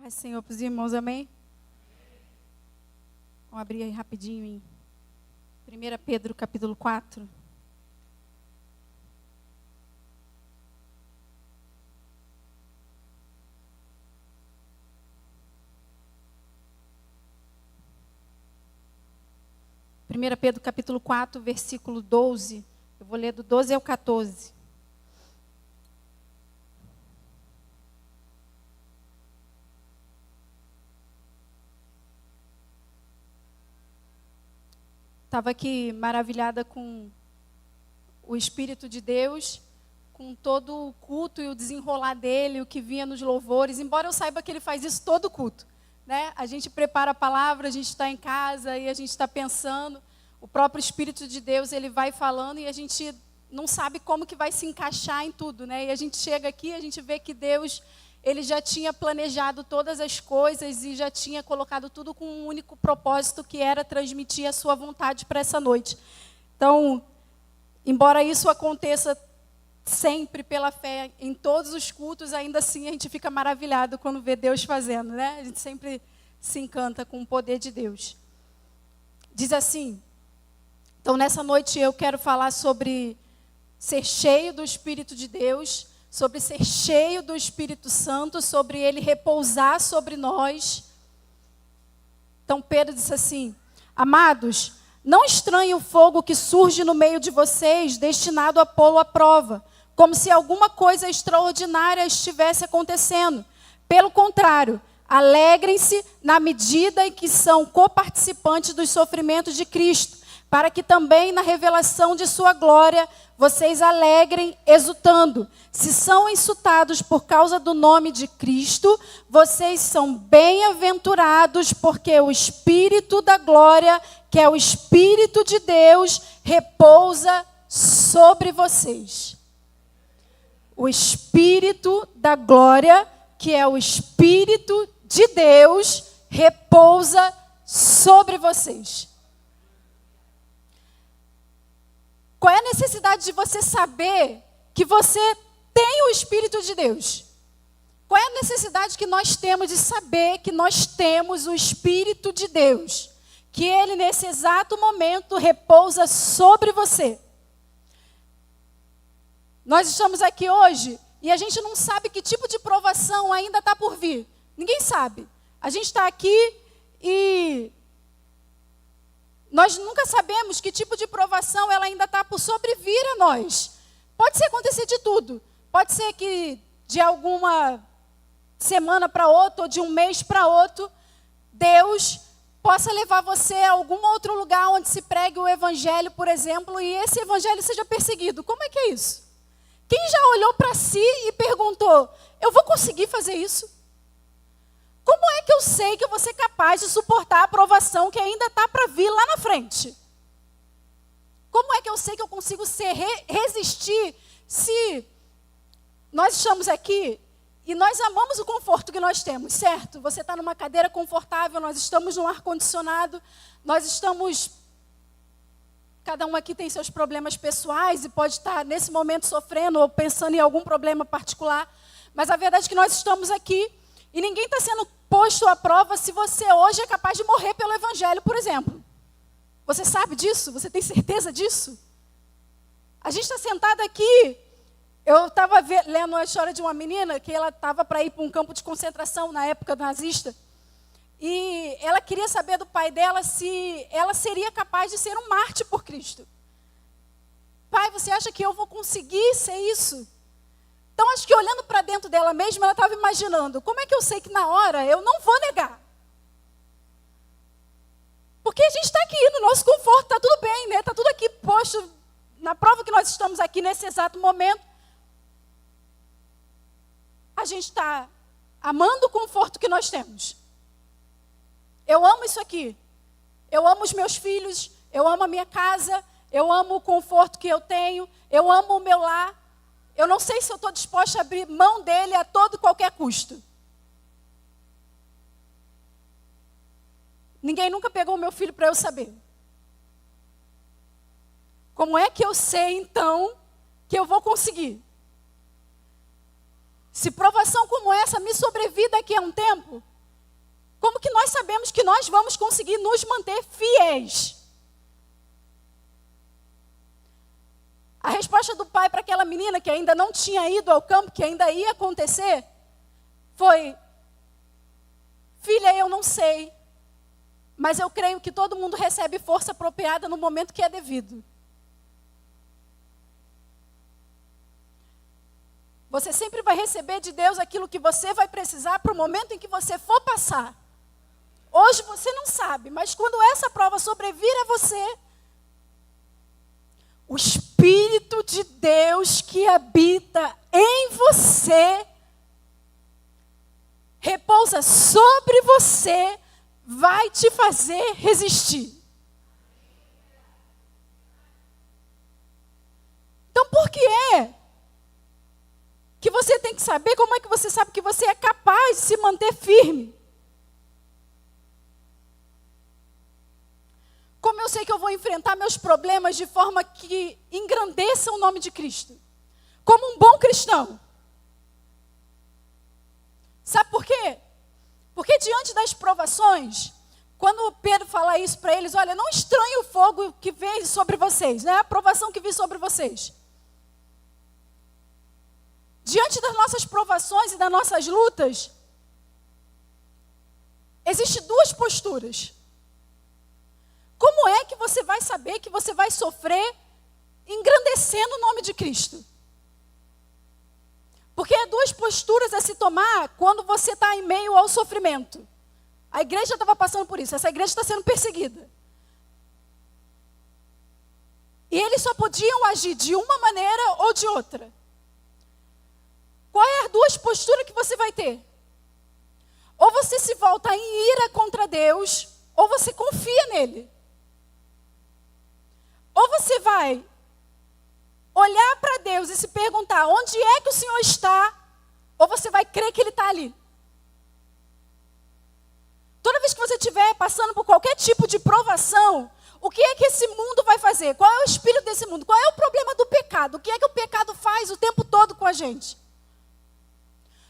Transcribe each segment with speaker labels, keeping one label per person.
Speaker 1: Paz, Senhor, para os irmãos, amém? Vamos abrir aí rapidinho em 1 Pedro, capítulo 4. Primeira Pedro, capítulo 4, versículo 12. Eu vou ler do 12 ao 14. Estava aqui maravilhada com o Espírito de Deus, com todo o culto e o desenrolar dele, o que vinha nos louvores, embora eu saiba que ele faz isso todo culto, né? A gente prepara a palavra, a gente está em casa e a gente está pensando, o próprio Espírito de Deus, ele vai falando e a gente não sabe como que vai se encaixar em tudo, né? E a gente chega aqui, a gente vê que Deus, ele já tinha planejado todas as coisas e já tinha colocado tudo com um único propósito, que era transmitir a sua vontade para essa noite. Então, embora isso aconteça sempre pela fé, em todos os cultos, ainda assim a gente fica maravilhado quando vê Deus fazendo, né? A gente sempre se encanta com o poder de Deus. Diz assim, então nessa noite eu quero falar sobre ser cheio do Espírito de Deus, sobre ser cheio do Espírito Santo, sobre ele repousar sobre nós. Então Pedro disse assim: amados, não estranhem o fogo que surge no meio de vocês, destinado a pô-lo à prova, como se alguma coisa extraordinária estivesse acontecendo. Pelo contrário, alegrem-se na medida em que são coparticipantes dos sofrimentos de Cristo, para que também na revelação de sua glória vocês alegrem exultando. Se são insultados por causa do nome de Cristo, vocês são bem-aventurados, porque o Espírito da glória, que é o Espírito de Deus, repousa sobre vocês. O Espírito da glória, que é o Espírito de Deus, repousa sobre vocês. Qual é a necessidade de você saber que você tem o Espírito de Deus? Qual é a necessidade que nós temos de saber que nós temos o Espírito de Deus? Que ele, nesse exato momento, repousa sobre você. Nós estamos aqui hoje e a gente não sabe que tipo de provação ainda está por vir. Ninguém sabe. A gente está aqui e nós nunca sabemos que tipo de provação ela ainda está por sobrevir a nós. Pode ser acontecer de tudo. Pode ser que de alguma semana para outra, ou de um mês para outro, Deus possa levar você a algum outro lugar onde se pregue o evangelho, por exemplo, e esse evangelho seja perseguido. Como é que é isso? Quem já olhou para si e perguntou, eu vou conseguir fazer isso? Como é que eu sei que eu vou ser capaz de suportar a provação que ainda está para vir lá na frente? Como é que eu sei que eu consigo resistir se nós estamos aqui e nós amamos o conforto que nós temos, certo? Você está numa cadeira confortável, nós estamos num ar-condicionado, nós estamos... Cada um aqui tem seus problemas pessoais e pode estar nesse momento sofrendo ou pensando em algum problema particular. Mas a verdade é que nós estamos aqui e ninguém está sendo posto à prova se você hoje é capaz de morrer pelo evangelho, por exemplo. Você sabe disso? Você tem certeza disso? A gente está sentado aqui. Eu estava lendo a história de uma menina que ela estava para ir para um campo de concentração na época nazista. E ela queria saber do pai dela se ela seria capaz de ser um mártir por Cristo. Pai, você acha que eu vou conseguir ser isso? Então, acho que olhando para dentro dela mesma, ela estava imaginando, como é que eu sei que na hora eu não vou negar? Porque a gente está aqui no nosso conforto, está tudo bem, né? Está tudo aqui posto na prova que nós estamos aqui nesse exato momento. A gente está amando o conforto que nós temos. Eu amo isso aqui. Eu amo os meus filhos, eu amo a minha casa, eu amo o conforto que eu tenho, eu amo o meu lar. Eu não sei se eu estou disposta a abrir mão dele a todo e qualquer custo. Ninguém nunca pegou o meu filho para eu saber. Como é que eu sei, então, que eu vou conseguir? Se provação como essa me sobrevive daqui a um tempo, Como que nós sabemos que nós vamos conseguir nos manter fiéis? A resposta do pai para aquela menina que ainda não tinha ido ao campo, que ainda ia acontecer, foi: filha, eu não sei, mas eu creio que todo mundo recebe força apropriada no momento que é devido. Você sempre vai receber de Deus aquilo que você vai precisar para o momento em que você for passar. Hoje você não sabe, mas quando essa prova sobrevir a você, o Espírito de Deus que habita em você, repousa sobre você, vai te fazer resistir. Então, por que é que você tem que saber? Como é que você sabe que você é capaz de se manter firme? Como eu sei que eu vou enfrentar meus problemas de forma que engrandeça o nome de Cristo? Como um bom cristão. Sabe por quê? Porque diante das provações, quando Pedro fala isso para eles, olha, não estranhe o fogo que vem sobre vocês, né? A provação que vem sobre vocês. Diante das nossas provações e das nossas lutas, existem duas posturas. Como é que você vai saber que você vai sofrer engrandecendo o nome de Cristo? Porque há duas posturas a se tomar quando você está em meio ao sofrimento. A igreja estava passando por isso, essa igreja está sendo perseguida. E eles só podiam agir de uma maneira ou de outra. Qual é as duas posturas que você vai ter? Ou você se volta em ira contra Deus, ou você confia nele. Ou você vai olhar para Deus e se perguntar onde é que o Senhor está, ou você vai crer que Ele está ali. Toda vez que você estiver passando por qualquer tipo de provação, o que é que esse mundo vai fazer? Qual é o espírito desse mundo? Qual é o problema do pecado? O que é que o pecado faz o tempo todo com a gente?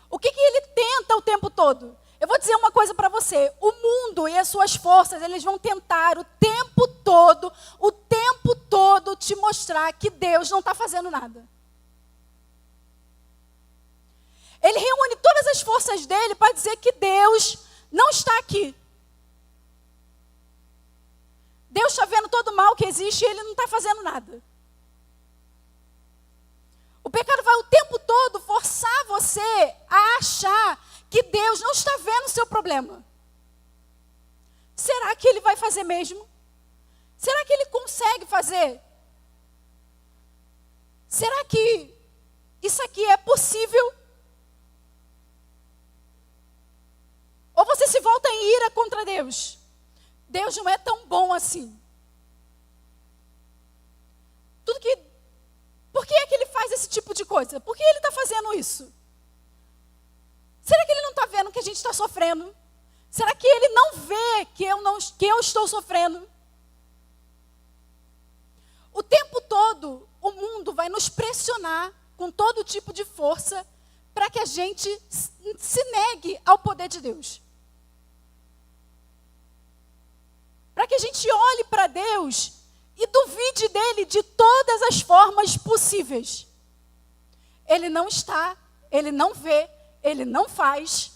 Speaker 1: O que ele tenta o tempo todo? Eu vou dizer uma coisa para você. O mundo e as suas forças, eles vão tentar o tempo todo te mostrar que Deus não está fazendo nada. Ele reúne todas as forças dele para dizer que Deus não está aqui. Deus está vendo todo o mal que existe e Ele não está fazendo nada. O pecado vai o tempo todo forçar você a achar que Deus não está vendo o seu problema. Será que Ele vai fazer mesmo? Será que Ele consegue fazer? Será que isso aqui é possível? Ou você se volta em ira contra Deus? Deus não é tão bom assim. Por que é que Ele faz esse tipo de coisa? Por que Ele está fazendo isso? Será que Ele não está vendo que a gente está sofrendo? Será que Ele não vê que eu estou sofrendo? O tempo todo, o mundo vai nos pressionar com todo tipo de força para que a gente se negue ao poder de Deus. Para que a gente olhe para Deus e duvide dele de todas as formas possíveis. Ele não está, Ele não vê, Ele não faz.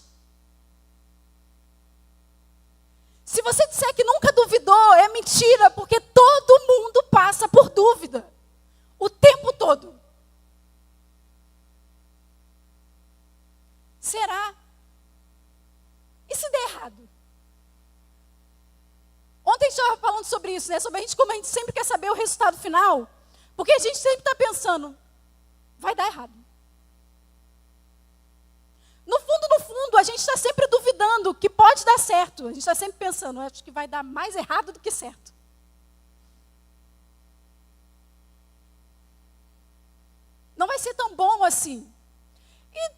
Speaker 1: Se você disser que nunca duvidou, é mentira, porque todo mundo passa por dúvida. O tempo todo. Será? E se der errado? Ontem a gente estava falando sobre isso, né? Sobre como a gente sempre quer saber o resultado final. Porque a gente sempre está pensando, vai dar errado. No fundo, a gente está sempre duvidando que pode dar certo. A gente está sempre pensando, acho que vai dar mais errado do que certo. Não vai ser tão bom assim. E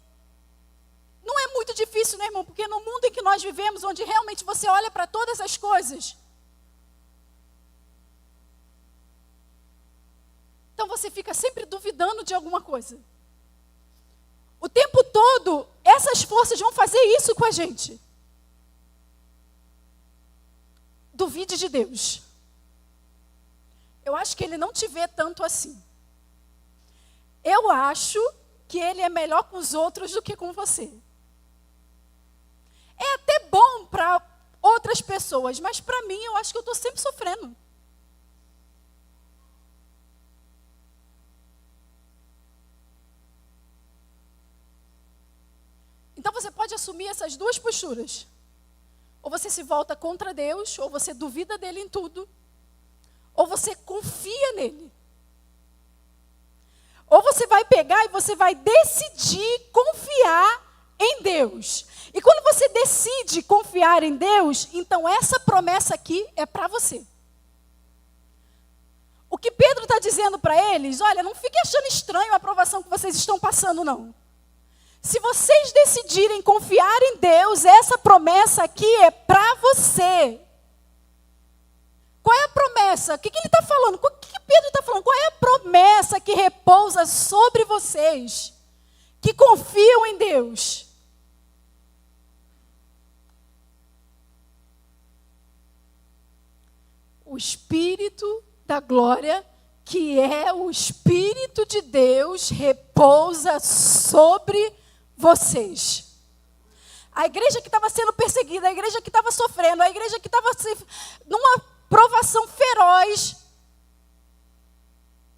Speaker 1: não é muito difícil, né, irmão? Porque no mundo em que nós vivemos, onde realmente você olha para todas as coisas, então você fica sempre duvidando de alguma coisa. O tempo todo, essas forças vão fazer isso com a gente. duvide de Deus. Eu acho que Ele não te vê tanto assim. Eu acho que Ele é melhor com os outros do que com você. É até bom para outras pessoas, mas para mim eu acho que eu estou sempre sofrendo. Então você pode assumir essas duas posturas. Ou você se volta contra Deus, ou você duvida dele em tudo, ou você confia nele. Ou você vai pegar e você vai decidir confiar em Deus. E quando você decide confiar em Deus, então essa promessa aqui é para você. O que Pedro está dizendo para eles, olha, não fiquem achando estranho a aprovação que vocês estão passando, não. Se vocês decidirem confiar em Deus, essa promessa aqui é para você. Qual é a promessa? O que ele está falando? O que Pedro está falando? Qual é a promessa que repousa sobre vocês, que confiam em Deus? O Espírito da glória, que é o Espírito de Deus, repousa sobre vocês. A igreja que estava sendo perseguida, a igreja que estava sofrendo, a igreja que estava numa provação feroz,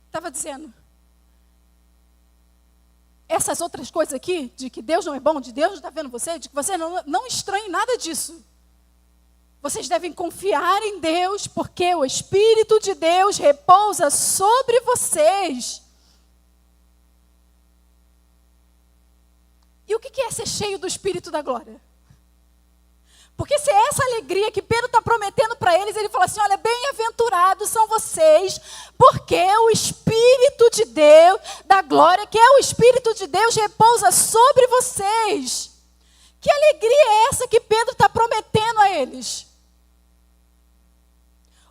Speaker 1: estava dizendo, essas outras coisas aqui, de que Deus não é bom, de Deus não está vendo você, de que você não estranhe nada disso. Vocês devem confiar em Deus, porque o Espírito de Deus repousa sobre vocês. E o que é ser cheio do Espírito da glória? Porque se é essa alegria que Pedro está prometendo para eles, ele fala assim, olha, bem-aventurados são vocês, porque o Espírito de Deus, da glória, que é o Espírito de Deus, repousa sobre vocês. Que alegria é essa que Pedro está prometendo a eles?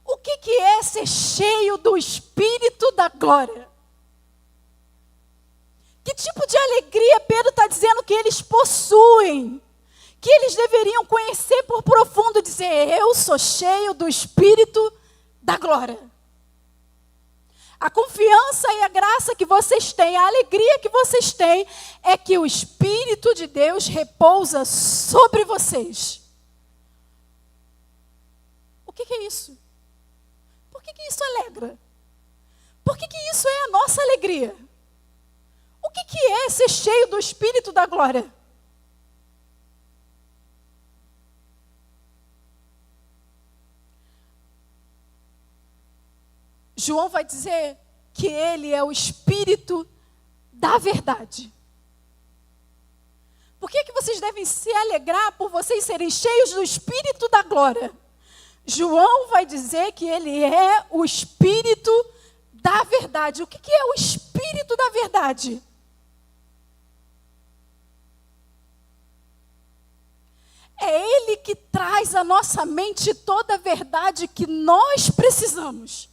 Speaker 1: O que é ser cheio do Espírito da glória? Que tipo de alegria Pedro está dizendo que eles possuem? Que eles deveriam conhecer por profundo e dizer, eu sou cheio do Espírito da glória. A confiança e a graça que vocês têm, a alegria que vocês têm, é que o Espírito de Deus repousa sobre vocês. O que é isso? Por que isso alegra? Por que isso é a nossa alegria? O que é ser cheio do Espírito da glória? João vai dizer que ele é o Espírito da verdade. Por que vocês devem se alegrar por vocês serem cheios do Espírito da glória? João vai dizer que ele é o Espírito da verdade. O que é o Espírito da verdade? É Ele que traz à nossa mente toda a verdade que nós precisamos.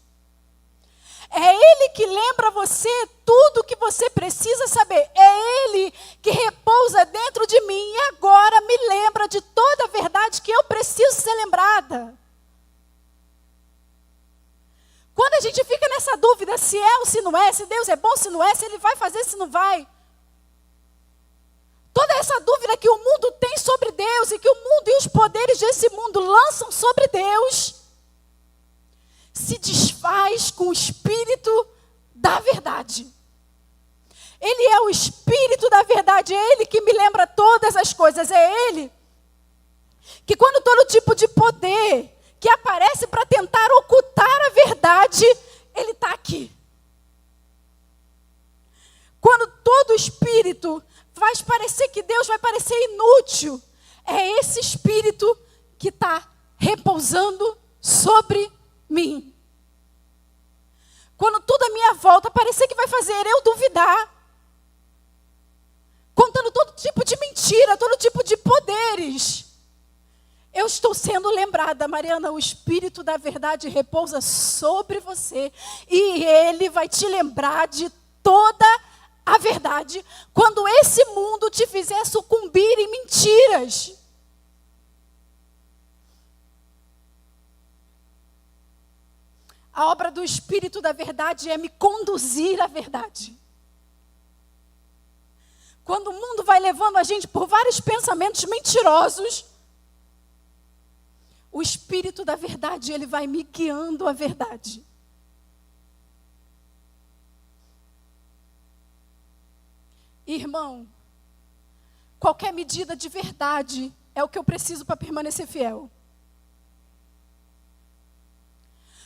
Speaker 1: É Ele que lembra você tudo o que você precisa saber. É Ele que repousa dentro de mim e agora me lembra de toda a verdade que eu preciso ser lembrada. Quando a gente fica nessa dúvida se é ou se não é, se Deus é bom, se não é, se Ele vai fazer, se não vai. Toda essa dúvida que o mundo tem sobre Deus e que o mundo e os poderes desse mundo lançam sobre Deus, se desfaz com o Espírito da verdade. Ele é o Espírito da verdade, é Ele que me lembra todas as coisas, é Ele que quando todo tipo de poder que aparece para tentar ocultar a verdade, Ele está aqui. Quando todo espírito faz parecer que Deus vai parecer inútil, é esse Espírito que está repousando sobre mim. Quando tudo à minha volta parecer que vai fazer eu duvidar, contando todo tipo de mentira, todo tipo de poderes, eu estou sendo lembrada, Mariana, o Espírito da verdade repousa sobre você e Ele vai te lembrar de toda a verdade quando esse mundo te fizer sucumbir em mentiras. A obra do Espírito da verdade é me conduzir à verdade. Quando o mundo vai levando a gente por vários pensamentos mentirosos, o Espírito da verdade, ele vai me guiando à verdade. Irmão, qualquer medida de verdade é o que eu preciso para permanecer fiel.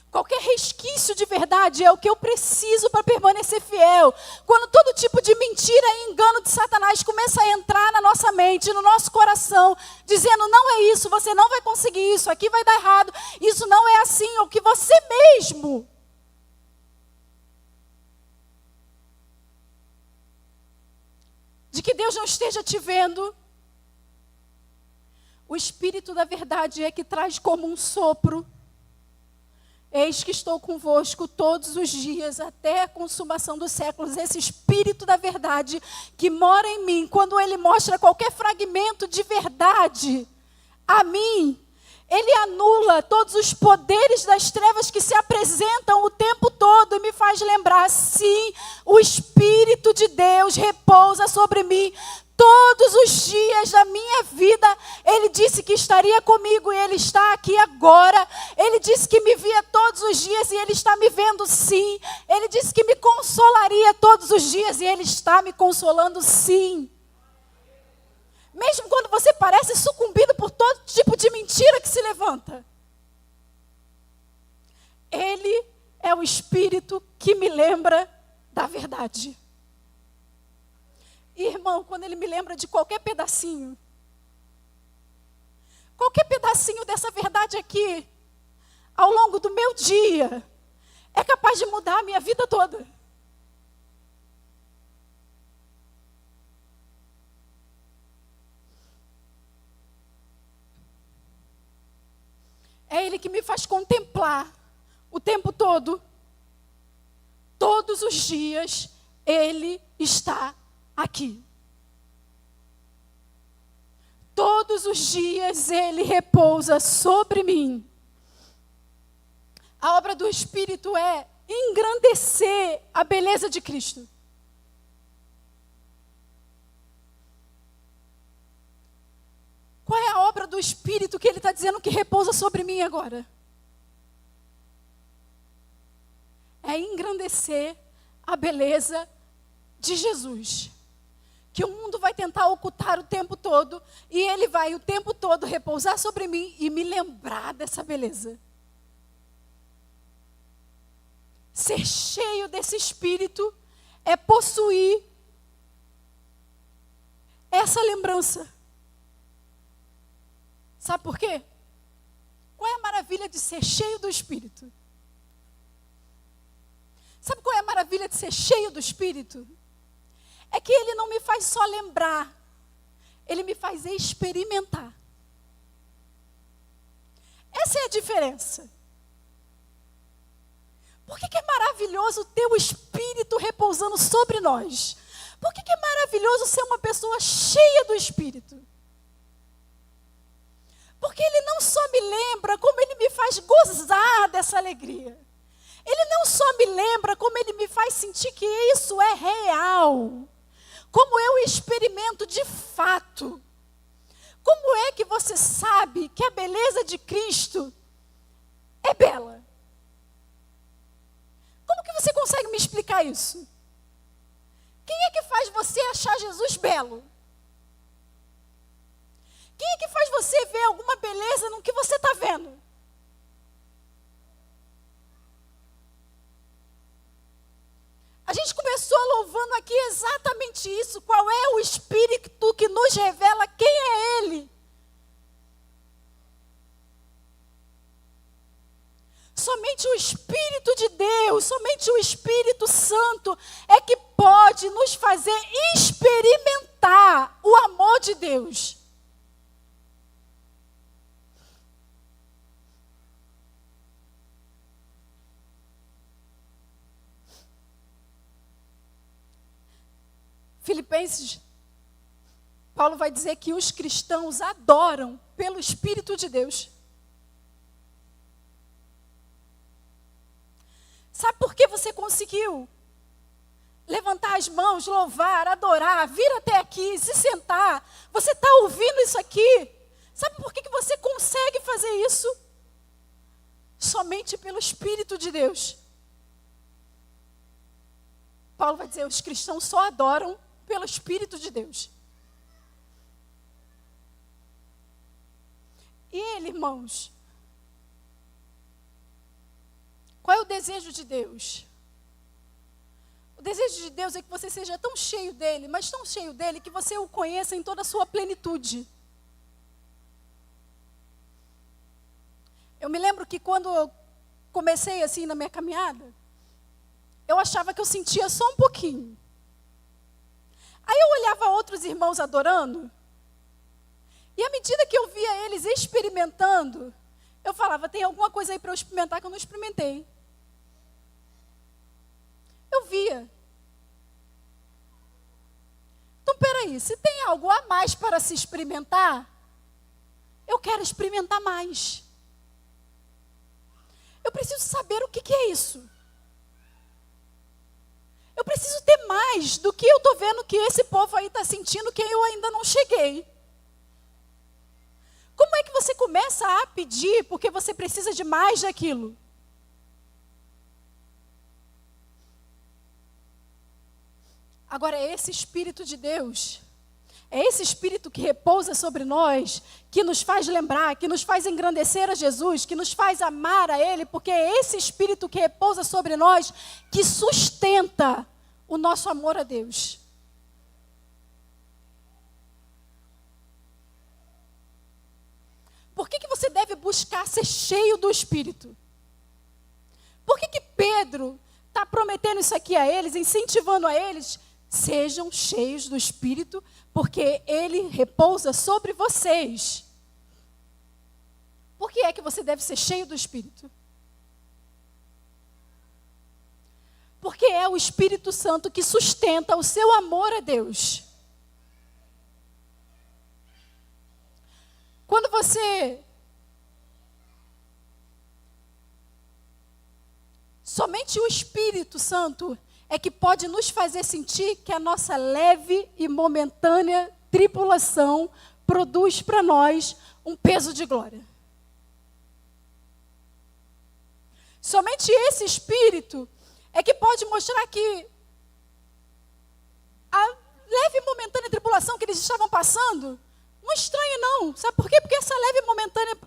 Speaker 1: Qualquer resquício de verdade é o que eu preciso para permanecer fiel. Quando todo tipo de mentira e engano de Satanás começa a entrar na nossa mente, no nosso coração, dizendo, não é isso, você não vai conseguir isso, aqui vai dar errado, isso não é assim, ou que você mesmo de que Deus não esteja te vendo, o Espírito da verdade é que traz como um sopro. Eis que estou convosco todos os dias, até a consumação dos séculos. Esse Espírito da verdade que mora em mim, quando Ele mostra qualquer fragmento de verdade a mim, Ele anula todos os poderes das trevas que se apresentam o tempo todo e me faz lembrar, sim, o Espírito de Deus repousa sobre mim. Todos os dias da minha vida, Ele disse que estaria comigo e Ele está aqui agora. Ele disse que me via todos os dias e Ele está me vendo sim. Ele disse que me consolaria todos os dias e Ele está me consolando sim. Mesmo quando você parece sucumbido por todo tipo de mentira que se levanta. Ele é o Espírito que me lembra da verdade. Irmão, quando Ele me lembra de qualquer pedacinho dessa verdade aqui, ao longo do meu dia, é capaz de mudar a minha vida toda. É Ele que me faz contemplar o tempo todo, todos os dias, Ele está aqui. Todos os dias Ele repousa sobre mim. A obra do Espírito é engrandecer a beleza de Cristo. Qual é a obra do Espírito que Ele está dizendo que repousa sobre mim agora? É engrandecer a beleza de Jesus. Que o mundo vai tentar ocultar o tempo todo, e Ele vai o tempo todo repousar sobre mim e me lembrar dessa beleza. Ser cheio desse Espírito é possuir essa lembrança. Sabe por quê? Qual é a maravilha de ser cheio do Espírito? Sabe qual é a maravilha de ser cheio do Espírito? É que Ele não me faz só lembrar, Ele me faz experimentar. Essa é a diferença. Por que é maravilhoso ter o Espírito repousando sobre nós? Por que é maravilhoso ser uma pessoa cheia do Espírito? Porque Ele não só me lembra, como Ele me faz gozar dessa alegria. Ele não só me lembra, como Ele me faz sentir que isso é real. Como eu experimento de fato. Como é que você sabe que a beleza de Cristo é bela? Como que você consegue me explicar isso? Quem é que faz você achar Jesus belo? Quem é que faz você ver alguma beleza no que você está vendo? A gente começou louvando aqui exatamente isso. Qual é o Espírito que nos revela quem é Ele? Somente o Espírito de Deus, somente o Espírito Santo é que pode nos fazer experimentar o amor de Deus. Filipenses, Paulo vai dizer que os cristãos adoram pelo Espírito de Deus. Sabe por que você conseguiu levantar as mãos, louvar, adorar, vir até aqui, se sentar? Você está ouvindo isso aqui? Sabe por que você consegue fazer isso? Somente pelo Espírito de Deus. Paulo vai dizer, os cristãos só adoram pelo Espírito de Deus. E ele, irmãos, qual é o desejo de Deus? O desejo de Deus é que você seja tão cheio dele, mas tão cheio dele que você o conheça em toda a sua plenitude. Eu me lembro que quando eu comecei assim na minha caminhada, eu achava que eu sentia só um pouquinho. Aí eu olhava outros irmãos adorando, e à medida que eu via eles experimentando, eu falava, tem alguma coisa aí para eu experimentar que eu não experimentei. Eu via. Então, peraí, se tem algo a mais para se experimentar, eu quero experimentar mais. Eu preciso saber o que é isso. Eu preciso ter mais do que eu estou vendo que esse povo aí está sentindo, que eu ainda não cheguei. Como é que você começa a pedir porque você precisa de mais daquilo? Agora, é esse Espírito de Deus, é esse Espírito que repousa sobre nós, que nos faz lembrar, que nos faz engrandecer a Jesus, que nos faz amar a Ele, porque é esse Espírito que repousa sobre nós, que sustenta o nosso amor a Deus. Por que você deve buscar ser cheio do Espírito? Por que Pedro está prometendo isso aqui a eles, incentivando a eles? Sejam cheios do Espírito, porque Ele repousa sobre vocês. Por que é que você deve ser cheio do Espírito? Porque é o Espírito Santo que sustenta o seu amor a Deus. Quando você... Somente o Espírito Santo é que pode nos fazer sentir que a nossa leve e momentânea tribulação produz para nós um peso de glória. Somente esse Espírito é que pode mostrar que a leve e momentânea tribulação que eles estavam passando não estranha não. Sabe por quê? Porque essa leve e momentânea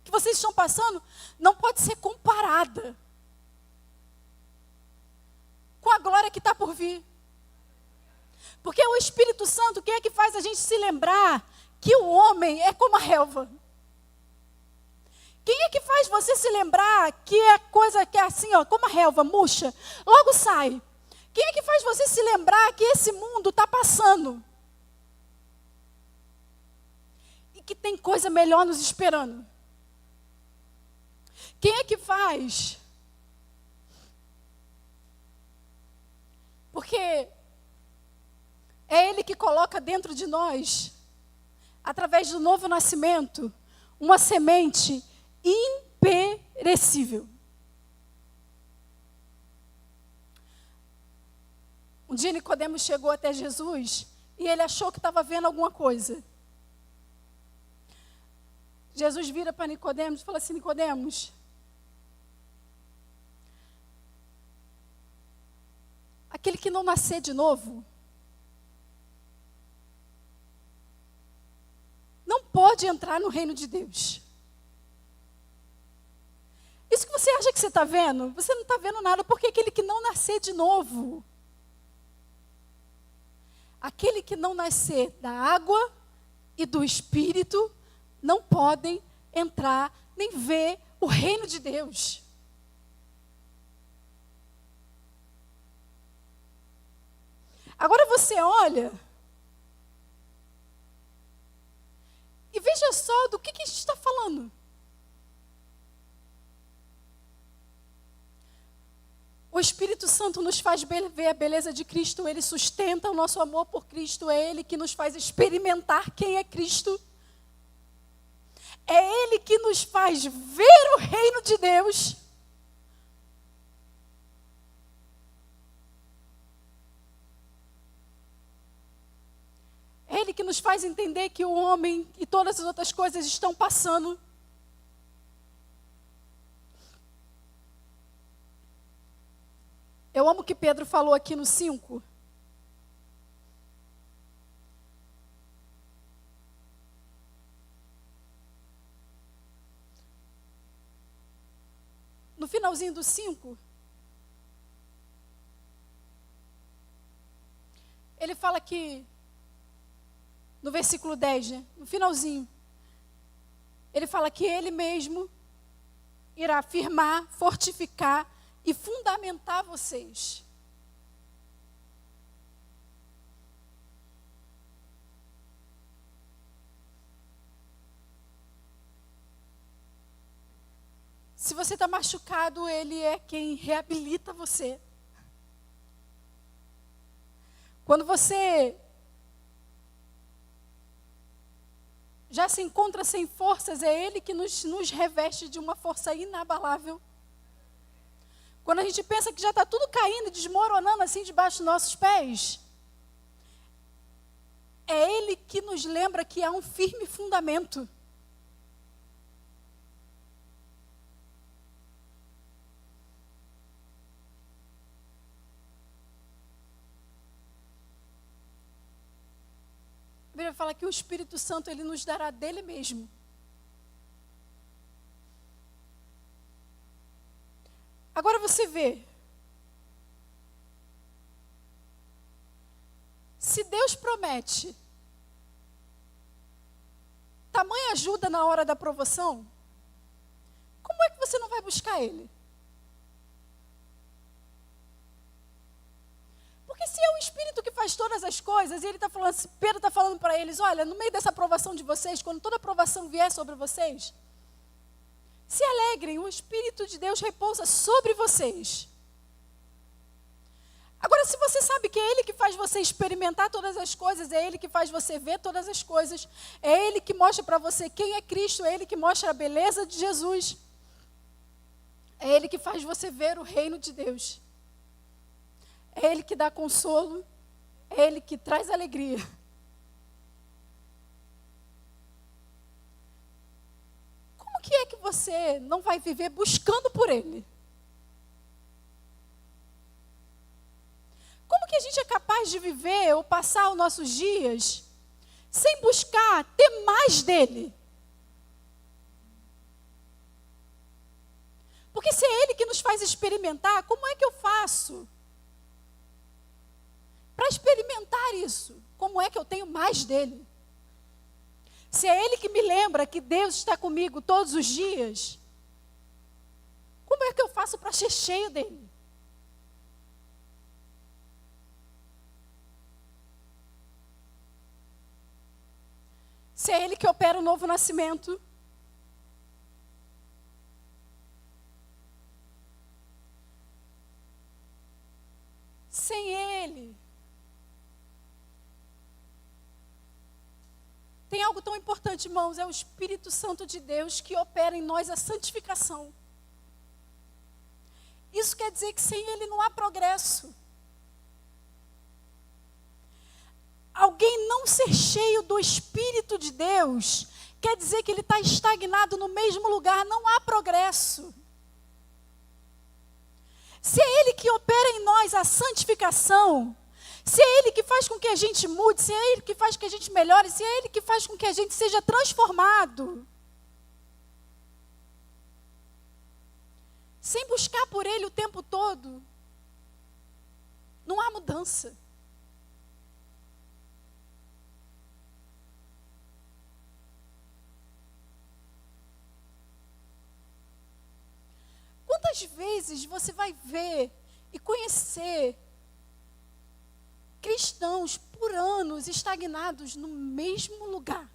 Speaker 1: que vocês estão passando não pode ser comparada com a glória que está por vir. Porque o Espírito Santo, quem é que faz a gente se lembrar que o homem é como a relva? Quem é que faz você se lembrar que é coisa que é assim, ó, como a relva, murcha, logo sai? Quem é que faz você se lembrar que esse mundo está passando? E que tem coisa melhor nos esperando? Quem é que faz? Porque é Ele que coloca dentro de nós, através do novo nascimento, uma semente imperecível. Um dia Nicodemos chegou até Jesus e ele achou que estava vendo alguma coisa. Jesus vira para Nicodemos e fala assim, Nicodemos, aquele que não nascer de novo, não pode entrar no reino de Deus. Isso que você acha que você está vendo, você não está vendo nada, porque aquele que não nascer de novo, aquele que não nascer da água e do Espírito, não podem entrar nem ver o reino de Deus. Agora você olha e veja só do que a gente está falando. O Espírito Santo nos faz ver a beleza de Cristo, Ele sustenta o nosso amor por Cristo, é Ele que nos faz experimentar quem é Cristo. É Ele que nos faz ver o reino de Deus. nos faz entender que o homem e todas as outras coisas estão passando. Eu amo o que Pedro falou aqui no 5. No finalzinho do 5, ele fala que, no versículo 10, né? No finalzinho, ele fala que ele mesmo irá firmar, fortificar e fundamentar vocês. Se você está machucado, Ele é quem reabilita você. Quando você já se encontra sem forças, é Ele que nos reveste de uma força inabalável. Quando a gente pensa que já está tudo caindo, desmoronando assim debaixo dos nossos pés, é Ele que nos lembra que há um firme fundamento. A Bíblia fala que o Espírito Santo, Ele nos dará dele mesmo. Agora você vê. Se Deus promete tamanha ajuda na hora da provação, como é que você não vai buscar Ele? Porque se é o Espírito que faz todas as coisas, e ele está falando, Pedro está falando para eles, olha, no meio dessa provação de vocês, quando toda provação vier sobre vocês, se alegrem, o Espírito de Deus repousa sobre vocês. Agora, se você sabe que é Ele que faz você experimentar todas as coisas, é Ele que faz você ver todas as coisas, é Ele que mostra para você quem é Cristo, é Ele que mostra a beleza de Jesus, é Ele que faz você ver o reino de Deus. É Ele que dá consolo, é Ele que traz alegria. Como que é que você não vai viver buscando por Ele? Como que a gente é capaz de viver ou passar os nossos dias sem buscar ter mais dEle? Porque se é Ele que nos faz experimentar, como é que eu faço para experimentar isso? Como é que eu tenho mais dele? Se é Ele que me lembra que Deus está comigo todos os dias, como é que eu faço para ser cheio dele? Se é Ele que opera o novo nascimento, sem Ele, tem algo tão importante, irmãos, é o Espírito Santo de Deus que opera em nós a santificação. Isso quer dizer que sem Ele não há progresso. Alguém não ser cheio do Espírito de Deus quer dizer que ele está estagnado no mesmo lugar, não há progresso. Se é Ele que opera em nós a santificação, se é Ele que faz com que a gente mude, se é Ele que faz com que a gente melhore, se é Ele que faz com que a gente seja transformado, sem buscar por Ele o tempo todo, não há mudança. Quantas vezes você vai ver e conhecer cristãos por anos estagnados no mesmo lugar?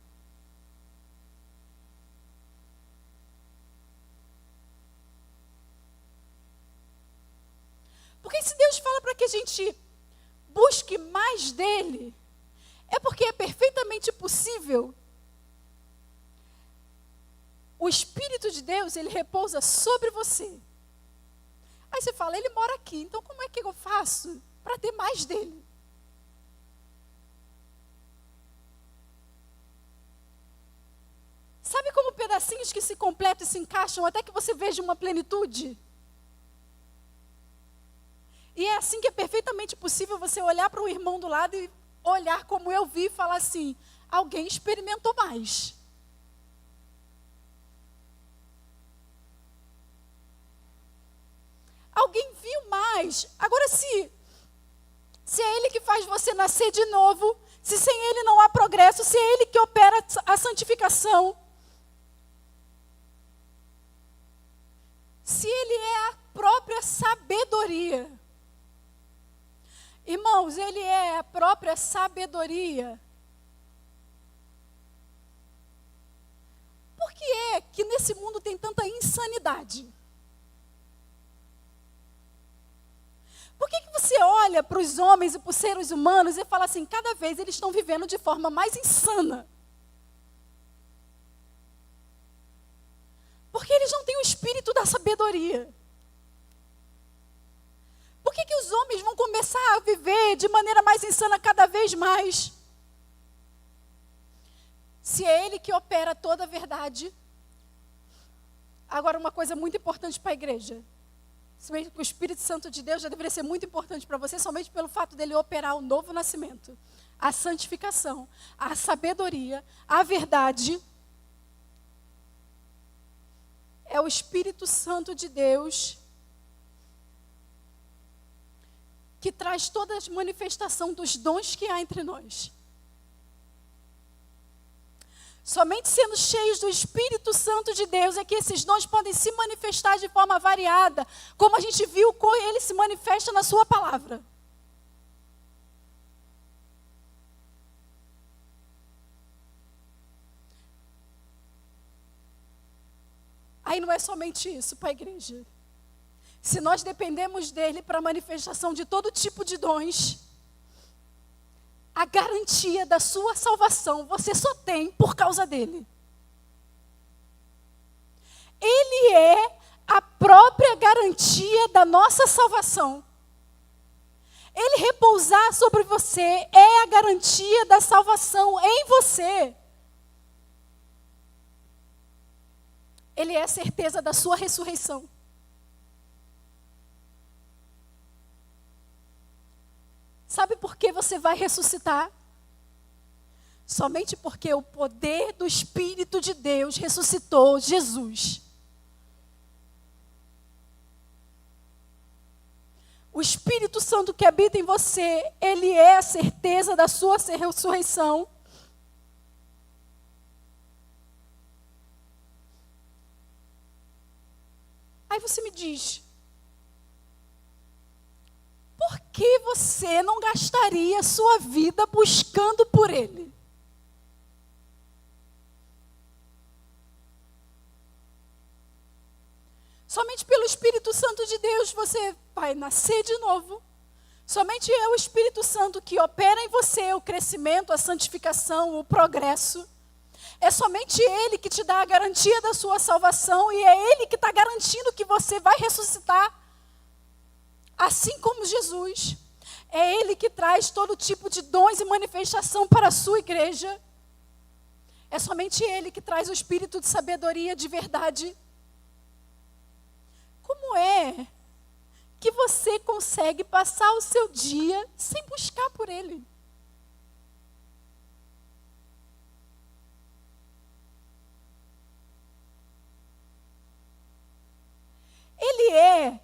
Speaker 1: Porque se Deus fala para que a gente busque mais dele, é porque é perfeitamente possível. O Espírito de Deus, ele repousa sobre você. Aí você fala, ele mora aqui, então como é que eu faço para ter mais dele? Sabe como pedacinhos que se completam e se encaixam até que você veja uma plenitude? E é assim que é perfeitamente possível você olhar para o irmão do lado e olhar como eu vi e falar assim, alguém experimentou mais. Alguém viu mais. Agora, se é Ele que faz você nascer de novo, se sem Ele não há progresso, se é Ele que opera a santificação, se Ele é a própria sabedoria. Irmãos, Ele é a própria sabedoria. Por que é que nesse mundo tem tanta insanidade? Por que você olha para os homens e para os seres humanos e fala assim, cada vez eles estão vivendo de forma mais insana? Porque eles não têm o espírito da sabedoria. Por que os homens vão começar a viver de maneira mais insana cada vez mais? Se é Ele que opera toda a verdade. Agora, uma coisa muito importante para a igreja. O Espírito Santo de Deus já deveria ser muito importante para você, somente pelo fato dele operar o novo nascimento, a santificação, a sabedoria, a verdade. É o Espírito Santo de Deus que traz toda a manifestação dos dons que há entre nós. Somente sendo cheios do Espírito Santo de Deus é que esses dons podem se manifestar de forma variada, como a gente viu como ele se manifesta na sua palavra. Aí não é somente isso para a igreja. Se nós dependemos dele para a manifestação de todo tipo de dons, a garantia da sua salvação você só tem por causa dele. Ele é a própria garantia da nossa salvação. Ele repousar sobre você é a garantia da salvação em você. Ele é a certeza da sua ressurreição. Sabe por que você vai ressuscitar? Somente porque o poder do Espírito de Deus ressuscitou Jesus. O Espírito Santo que habita em você, ele é a certeza da sua ressurreição. Aí você me diz, por que você não gastaria a sua vida buscando por Ele? Somente pelo Espírito Santo de Deus você vai nascer de novo. Somente é o Espírito Santo que opera em você o crescimento, a santificação, o progresso. É somente Ele que te dá a garantia da sua salvação e é Ele que está garantindo que você vai ressuscitar. Assim como Jesus, é Ele que traz todo tipo de dons e manifestação para a sua igreja. É somente Ele que traz o espírito de sabedoria de verdade. Como é que você consegue passar o seu dia sem buscar por Ele? Ele é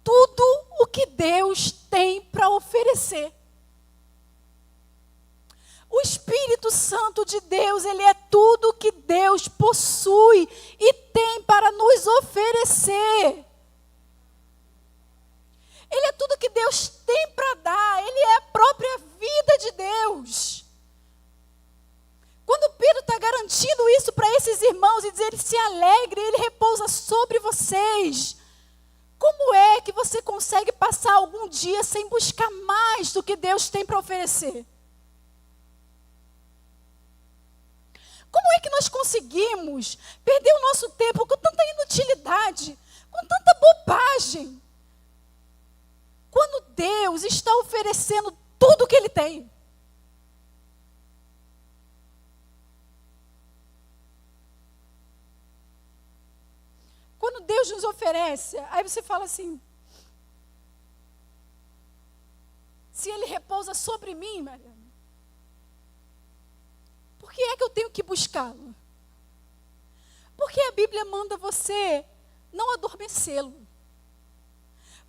Speaker 1: tudo o que Deus tem para oferecer. O Espírito Santo de Deus, ele é tudo o que Deus possui e tem para nos oferecer. Ele é tudo que Deus tem para dar, ele é a própria vida de Deus. Quando Pedro está garantindo isso para esses irmãos e diz, ele se alegre, ele repousa sobre vocês. Como é que você consegue passar algum dia sem buscar mais do que Deus tem para oferecer? Como é que nós conseguimos perder o nosso tempo com tanta inutilidade, com tanta bobagem, quando Deus está oferecendo tudo o que Ele tem? Deus nos oferece, aí você fala assim, se Ele repousa sobre mim, Mariana, por que é que eu tenho que buscá-lo? Porque a Bíblia manda você não adormecê-lo.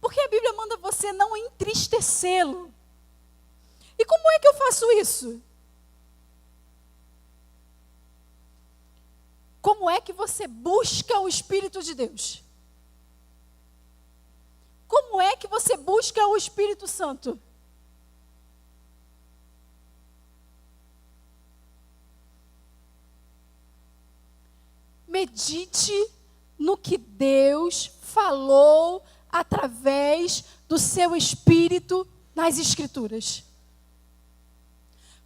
Speaker 1: Porque a Bíblia manda você não entristecê-lo. E como é que eu faço isso? Como é que você busca o Espírito de Deus? Como é que você busca o Espírito Santo? Medite no que Deus falou através do seu Espírito nas Escrituras.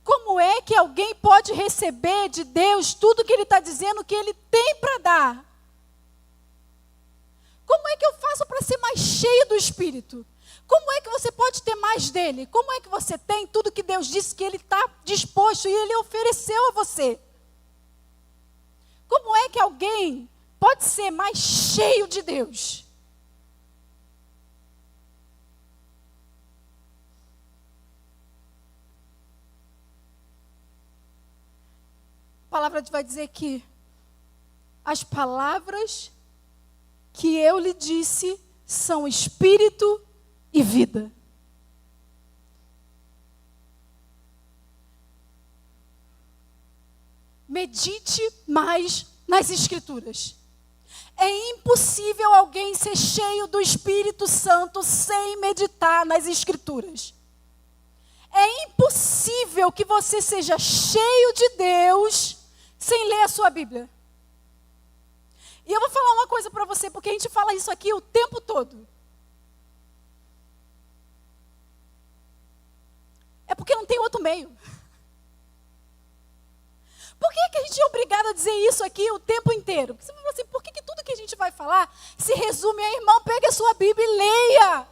Speaker 1: Como é que alguém pode receber de Deus tudo que Ele está dizendo que Ele tem para dar? Como é que eu faço para ser mais cheio do Espírito? Como é que você pode ter mais dele? Como é que você tem tudo que Deus disse que Ele está disposto e Ele ofereceu a você? Como é que alguém pode ser mais cheio de Deus? A palavra vai dizer que as palavras que eu lhe disse são espírito e vida. Medite mais nas Escrituras. É impossível alguém ser cheio do Espírito Santo sem meditar nas Escrituras. É impossível que você seja cheio de Deus sem ler a sua Bíblia. E eu vou falar uma coisa para você, porque a gente fala isso aqui o tempo todo. É porque não tem outro meio. Por que a gente é obrigado a dizer isso aqui o tempo inteiro? Porque você fala assim, por que tudo que a gente vai falar se resume a, irmão, pegue a sua Bíblia e leia.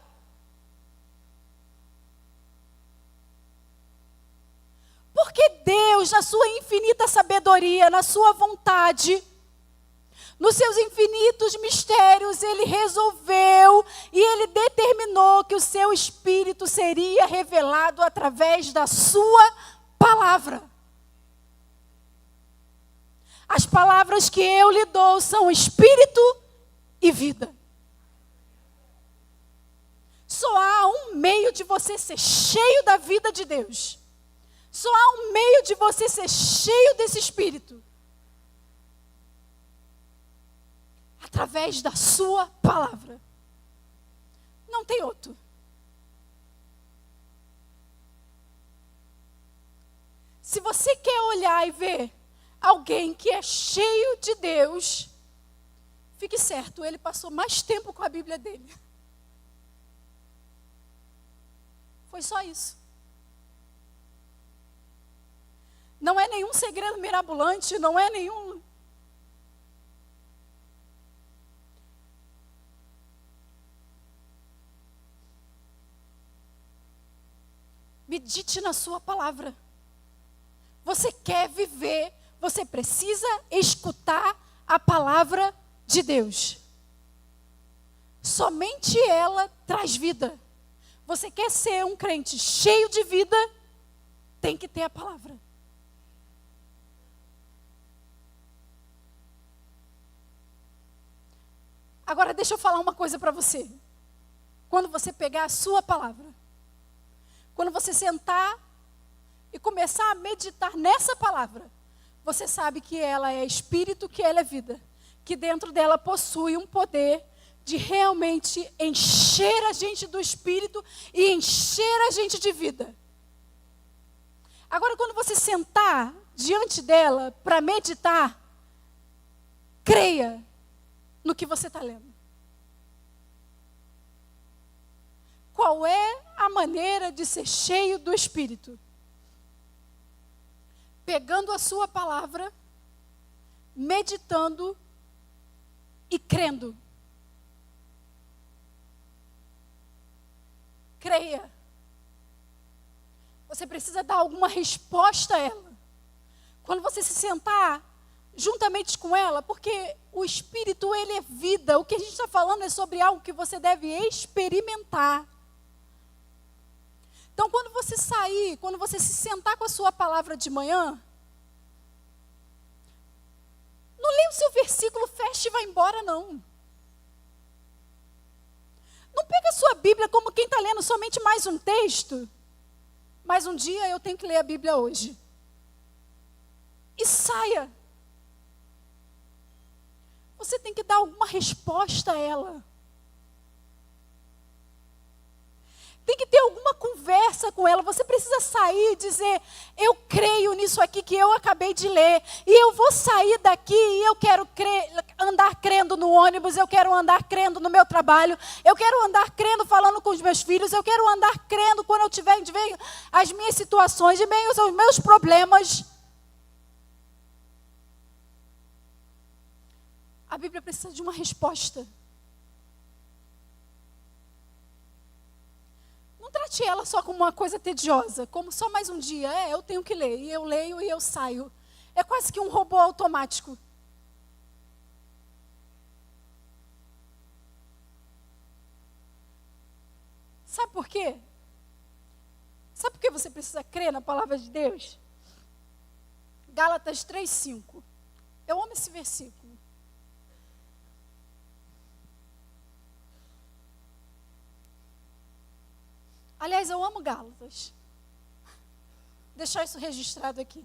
Speaker 1: Porque Deus, na sua infinita sabedoria, na sua vontade, nos seus infinitos mistérios, Ele resolveu e Ele determinou que o seu Espírito seria revelado através da sua palavra. As palavras que eu lhe dou são espírito e vida. Só há um meio de você ser cheio da vida de Deus. Só há um meio de você ser cheio desse Espírito. Através da sua palavra. Não tem outro. Se você quer olhar e ver alguém que é cheio de Deus, fique certo, ele passou mais tempo com a Bíblia dele. Foi só isso. Não é nenhum segredo mirabolante, não é nenhum... Medite na sua palavra. Você quer viver, você precisa escutar a palavra de Deus. Somente ela traz vida. Você quer ser um crente cheio de vida, tem que ter a palavra. Agora deixa eu falar uma coisa para você. Quando você pegar a sua palavra, quando você sentar e começar a meditar nessa palavra, você sabe que ela é espírito, que ela é vida. Que dentro dela possui um poder de realmente encher a gente do espírito e encher a gente de vida. Agora, quando você sentar diante dela para meditar, creia no que você está lendo. Qual é a maneira de ser cheio do Espírito? Pegando a sua palavra, meditando e crendo. Creia. Você precisa dar alguma resposta a ela. Quando você se sentar juntamente com ela, porque o Espírito, ele é vida. O que a gente está falando é sobre algo que você deve experimentar. Então, quando você sair, quando você se sentar com a sua palavra de manhã, não leia o seu versículo, feche e vai embora, não. Não pega a sua Bíblia como quem está lendo somente mais um texto. Mais um dia eu tenho que ler a Bíblia hoje. E saia. Você tem que dar alguma resposta a ela. Tem que ter alguma conversa com ela. Você precisa sair e dizer, eu creio nisso aqui que eu acabei de ler. E eu vou sair daqui e eu quero andar crendo no ônibus. Eu quero andar crendo no meu trabalho. Eu quero andar crendo falando com os meus filhos. Eu quero andar crendo quando eu tiver em meio às minhas situações, em meio aos meus problemas. A Bíblia precisa de uma resposta. Não trate ela só como uma coisa tediosa, como só mais um dia. Eu tenho que ler, e eu leio e eu saio. É quase que um robô automático. Sabe por quê? Sabe por que você precisa crer na palavra de Deus? Gálatas 3:5. Eu amo esse versículo. Aliás, eu amo Gálatas. Deixar isso registrado aqui.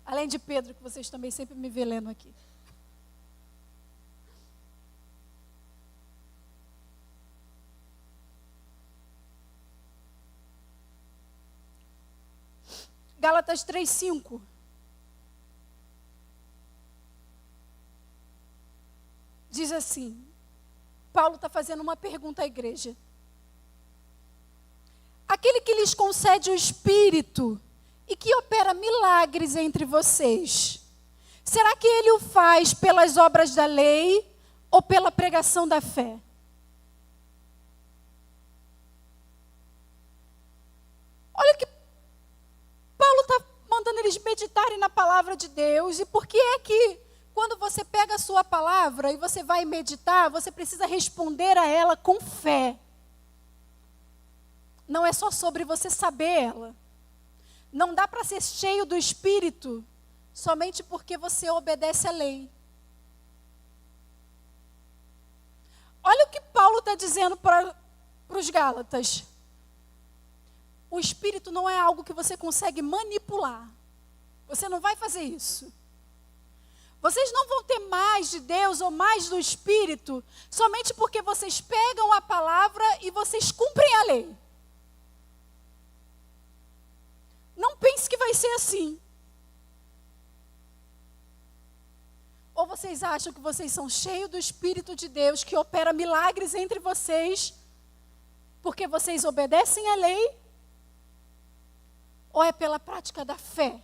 Speaker 1: Além de Pedro, que vocês também sempre me vê lendo aqui. Gálatas 3:5. Diz assim, Paulo está fazendo uma pergunta à igreja. Aquele que lhes concede o Espírito e que opera milagres entre vocês, será que ele o faz pelas obras da lei ou pela pregação da fé? Olha que Paulo está mandando eles meditarem na palavra de Deus. E por que é que quando você pega a sua palavra e você vai meditar, você precisa responder a ela com fé? Não é só sobre você saber ela. Não dá para ser cheio do Espírito somente porque você obedece à lei. Olha o que Paulo está dizendo para os Gálatas. O Espírito não é algo que você consegue manipular. Você não vai fazer isso. Vocês não vão ter mais de Deus ou mais do Espírito somente porque vocês pegam a palavra e vocês cumprem a lei. Não pense que vai ser assim. Ou vocês acham que vocês são cheios do Espírito de Deus, que opera milagres entre vocês, porque vocês obedecem à lei? Ou é pela prática da fé?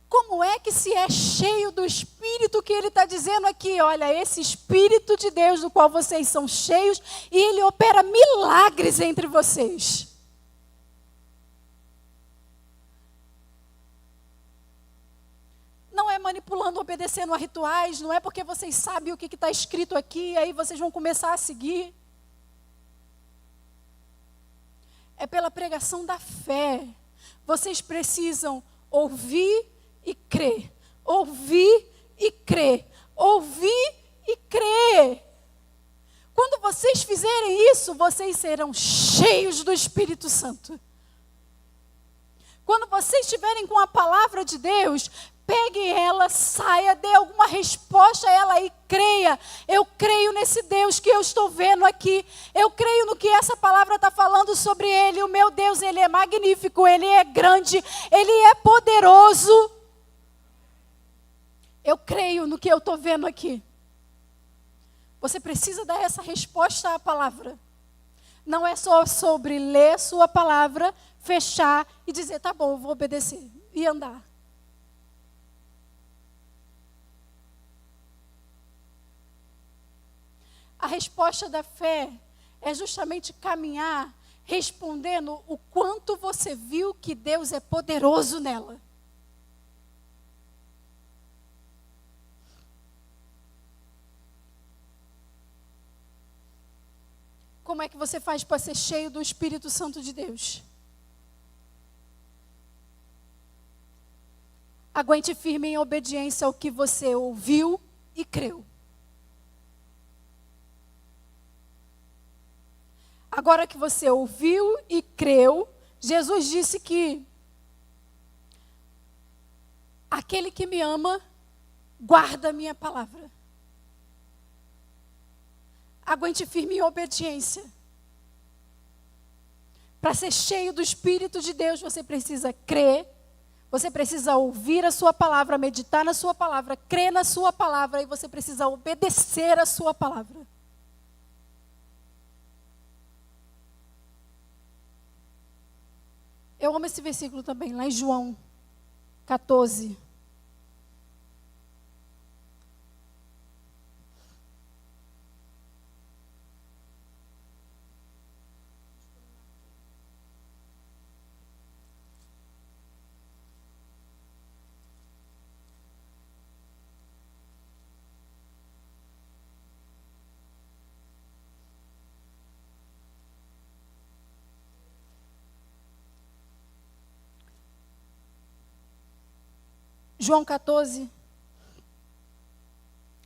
Speaker 1: Como é que se é cheio do Espírito que ele está dizendo aqui? Olha, esse Espírito de Deus do qual vocês são cheios, e ele opera milagres entre vocês. Não é manipulando, obedecendo a rituais, não é porque vocês sabem o que está escrito aqui, aí vocês vão começar a seguir. É pela pregação da fé. Vocês precisam ouvir e crer. Ouvir e crer. Ouvir e crer. Quando vocês fizerem isso, vocês serão cheios do Espírito Santo. Quando vocês estiverem com a palavra de Deus, pegue ela, saia, dê alguma resposta a ela e creia. Eu creio nesse Deus que eu estou vendo aqui. Eu creio no que essa palavra está falando sobre Ele. O meu Deus, Ele é magnífico, Ele é grande, Ele é poderoso. Eu creio no que eu estou vendo aqui. Você precisa dar essa resposta à palavra. Não é só sobre ler sua palavra, fechar e dizer, tá bom, eu vou obedecer e andar. A resposta da fé é justamente caminhar respondendo o quanto você viu que Deus é poderoso nela. Como é que você faz para ser cheio do Espírito Santo de Deus? Aguente firme em obediência ao que você ouviu e creu. Agora que você ouviu e creu, Jesus disse que aquele que me ama, guarda a minha palavra. Aguente firme em obediência. Para ser cheio do Espírito de Deus, você precisa crer, você precisa ouvir a sua palavra, meditar na sua palavra, crer na sua palavra e você precisa obedecer a sua palavra. Eu amo esse versículo também, lá em João 14. João 14,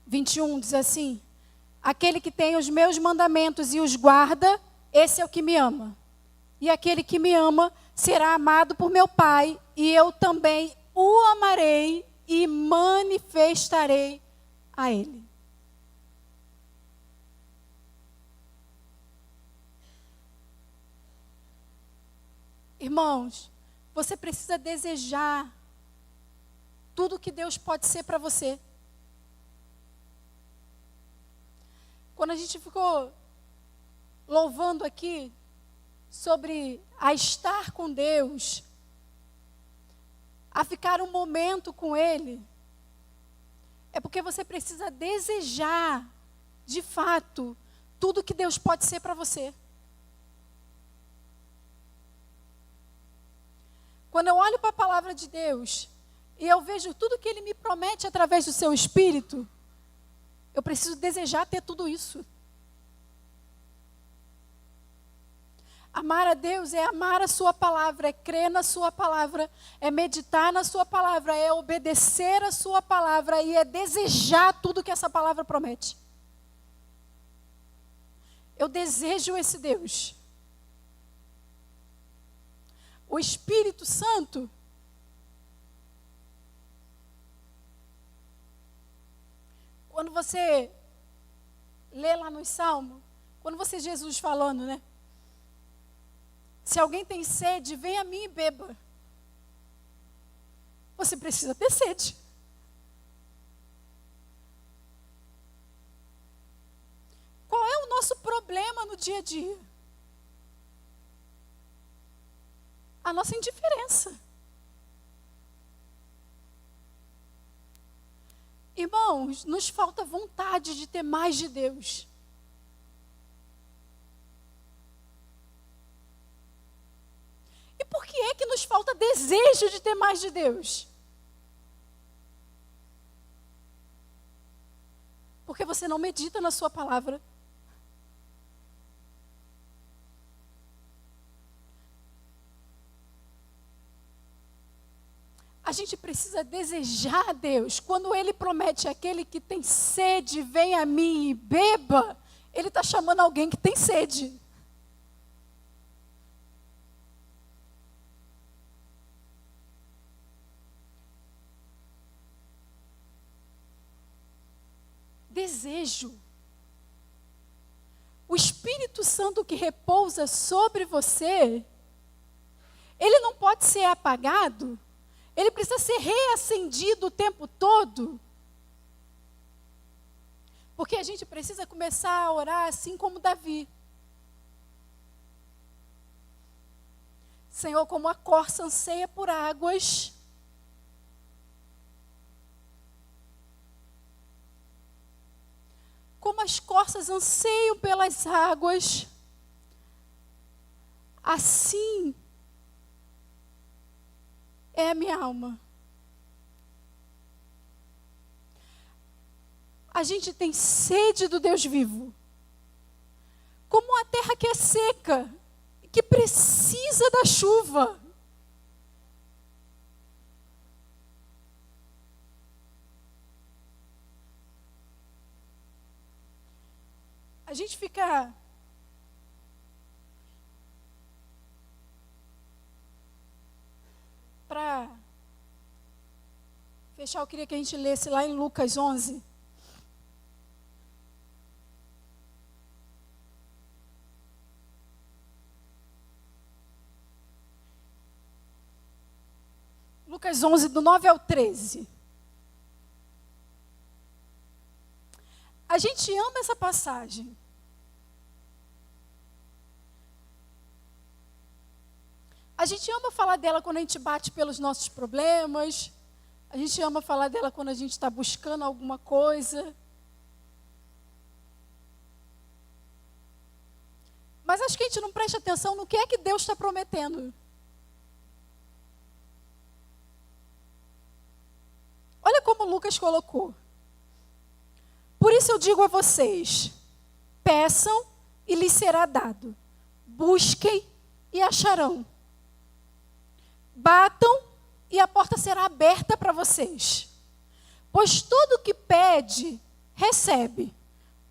Speaker 1: 21 diz assim: aquele que tem os meus mandamentos e os guarda, esse é o que me ama. E aquele que me ama será amado por meu Pai, e eu também o amarei e manifestarei a ele. Irmãos, você precisa desejar tudo que Deus pode ser para você. Quando a gente ficou louvando aqui sobre a estar com Deus, a ficar um momento com Ele, é porque você precisa desejar, de fato, tudo que Deus pode ser para você. Quando eu olho para a palavra de Deus e eu vejo tudo que Ele me promete através do seu Espírito, eu preciso desejar ter tudo isso. Amar a Deus é amar a sua palavra, é crer na sua palavra, é meditar na sua palavra, é obedecer a sua palavra e é desejar tudo que essa palavra promete. Eu desejo esse Deus. O Espírito Santo quando você lê lá nos Salmos, quando você Jesus falando, né? Se alguém tem sede, vem a mim e beba. Você precisa ter sede. Qual é o nosso problema no dia a dia? A nossa indiferença. Irmãos, nos falta vontade de ter mais de Deus. E por que é que nos falta desejo de ter mais de Deus? Porque você não medita na sua palavra. A gente precisa desejar a Deus. Quando Ele promete aquele que tem sede, vem a mim e beba, Ele está chamando alguém que tem sede. Desejo. O Espírito Santo que repousa sobre você, ele não pode ser apagado. Ele precisa ser reacendido o tempo todo. Porque a gente precisa começar a orar assim como Davi. Senhor, como a corça anseia por águas, como as corças forças anseiam pelas águas, assim é a minha alma. A gente tem sede do Deus vivo. Como a terra que é seca, que precisa da chuva. A gente fica para fechar, eu queria que a gente lesse lá em Lucas 11. Lucas 11, do 9 ao 13. A gente ama essa passagem. A gente ama falar dela quando a gente bate pelos nossos problemas. A gente ama falar dela quando a gente está buscando alguma coisa. Mas acho que a gente não presta atenção no que é que Deus está prometendo. Olha como Lucas colocou. Por isso eu digo a vocês, peçam e lhes será dado. Busquem e acharão. Batam e a porta será aberta para vocês. Pois todo o que pede, recebe.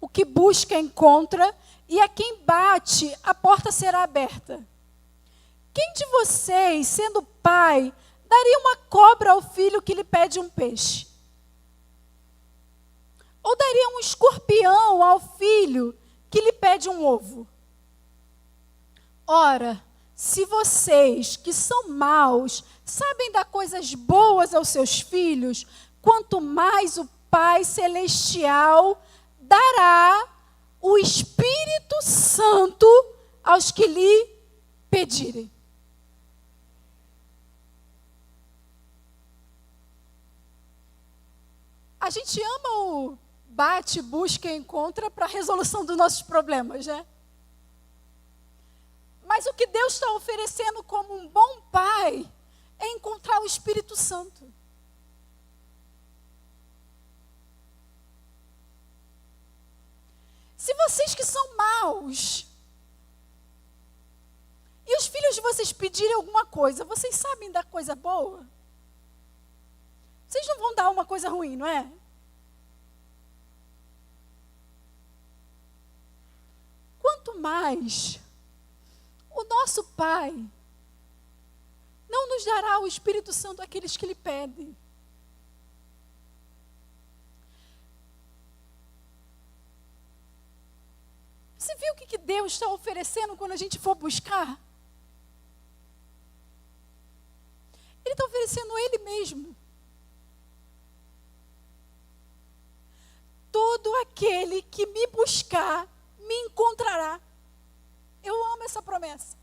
Speaker 1: O que busca, encontra. E a quem bate, a porta será aberta. Quem de vocês, sendo pai, daria uma cobra ao filho que lhe pede um peixe? Ou daria um escorpião ao filho que lhe pede um ovo? Ora, se vocês, que são maus, sabem dar coisas boas aos seus filhos, quanto mais o Pai Celestial dará o Espírito Santo aos que lhe pedirem. A gente ama o bate, busca e encontra para a resolução dos nossos problemas, né? Mas o que Deus está oferecendo como um bom pai é encontrar o Espírito Santo. Se vocês que são maus, e os filhos de vocês pedirem alguma coisa, vocês sabem dar coisa boa? Vocês não vão dar uma coisa ruim, não é? Quanto mais o nosso Pai não nos dará o Espírito Santo àqueles que lhe pedem. Você viu o que Deus está oferecendo quando a gente for buscar? Ele está oferecendo Ele mesmo. Todo aquele que me buscar, me encontrará. Eu amo essa promessa.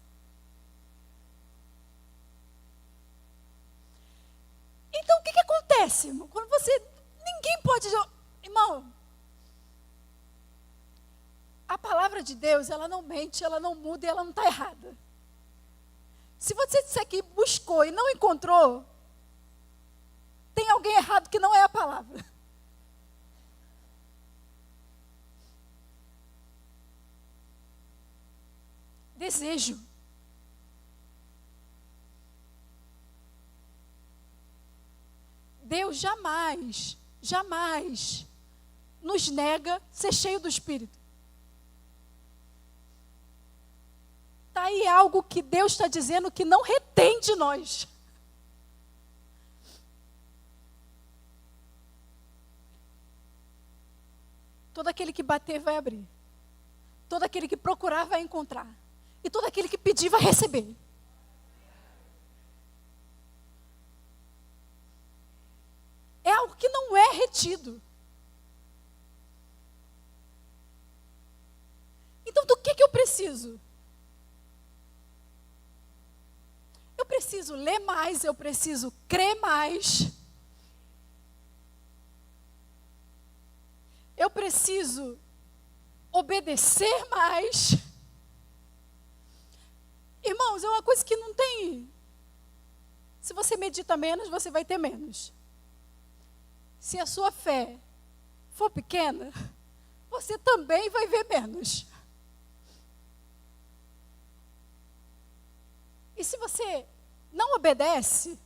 Speaker 1: Então, o que acontece, irmão? Quando você... Ninguém pode... Irmão, a palavra de Deus, ela não mente, ela não muda e ela não está errada. Se você disser que buscou e não encontrou, tem alguém errado que não é a palavra. Desejo. Deus jamais, jamais nos nega ser cheio do Espírito. Está aí algo que Deus está dizendo que não retém de nós. Todo aquele que bater vai abrir. Todo aquele que procurar vai encontrar. E todo aquele que pedir vai receber. É algo que não é retido. Então, do que eu preciso? Eu preciso ler mais, eu preciso crer mais. Eu preciso obedecer mais. Irmãos, é uma coisa que não tem. Se você medita menos, você vai ter menos. Se a sua fé for pequena, você também vai ver menos. E se você não obedece,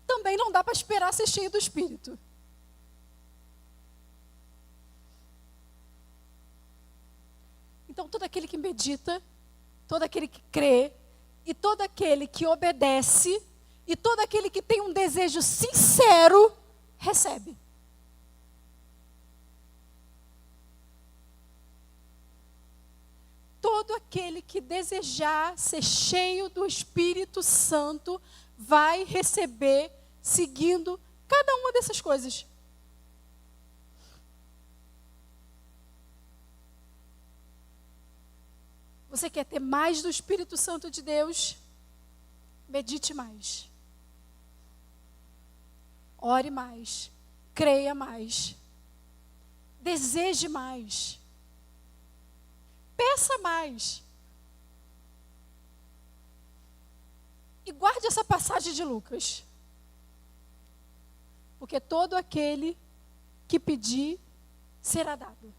Speaker 1: também não dá para esperar ser cheio do Espírito. Então, todo aquele que medita, todo aquele que crê, e todo aquele que obedece, e todo aquele que tem um desejo sincero, recebe. Todo aquele que desejar ser cheio do Espírito Santo vai receber, seguindo cada uma dessas coisas. Você quer ter mais do Espírito Santo de Deus? Medite mais. Ore mais. Creia mais. Deseje mais. Peça mais. E guarde essa passagem de Lucas. Porque todo aquele que pedir, será dado.